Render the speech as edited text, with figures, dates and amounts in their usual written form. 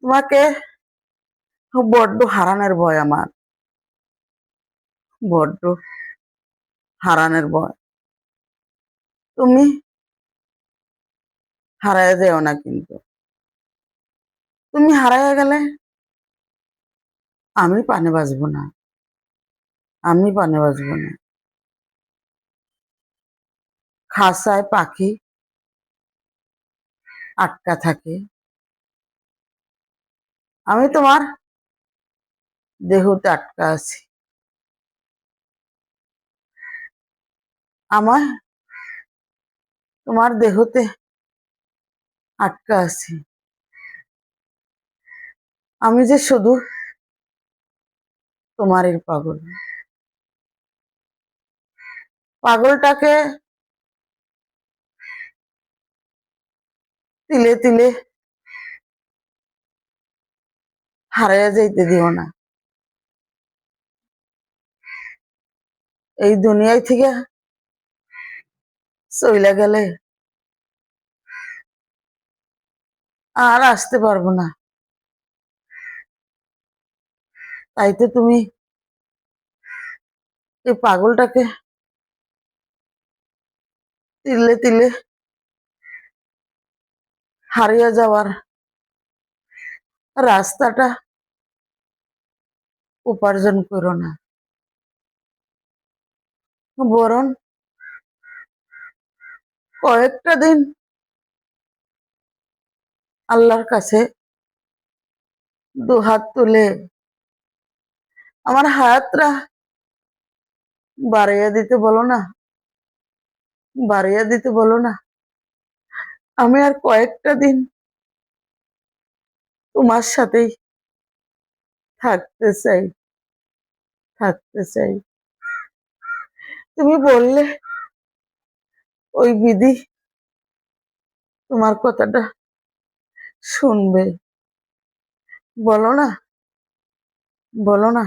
তোমাকে বড্ড হারানোর ভয় আমার, বড্ড হারানোর ভয়। তুমি হারায় যেও না, কিন্তু তুমি হারায় গেলে আমি পানে বাঁচবো না, আমি পানে বাঁচবো না। খাঁচায় পাখি আটকা থাকে, আমি তোমার দেহতে আটকা আছি। আমার তোমার দেহতে আটকা আছি। আমি যে শুধু তোমারই পাগল। পাগলটাকে তিলে তিলে হারাইয়া যাইতে দিও না। এই দুনিয়ায় থেকে চইলা গেলে আর আসতে পারবো না। তাই তো তুমি এই পাগলটাকে তিলে তিলে হারিয়ে যাওয়ার রাস্তাটা উপার্জন করো না, বরং কয়েকটা দিন আল্লাহর কাছে দুহাত তুলে আমার হায়াতটা বাড়িয়ে দিতে বলো না, বাড়িয়ে দিতে বলো না। আমি আর কয়েকটা দিন তোমার সাথেই থাকতে চাই, থাকতে চাই। তুমি বললে ওই বিধি তোমার কথাটা শুনবে, বলো না, বলো না।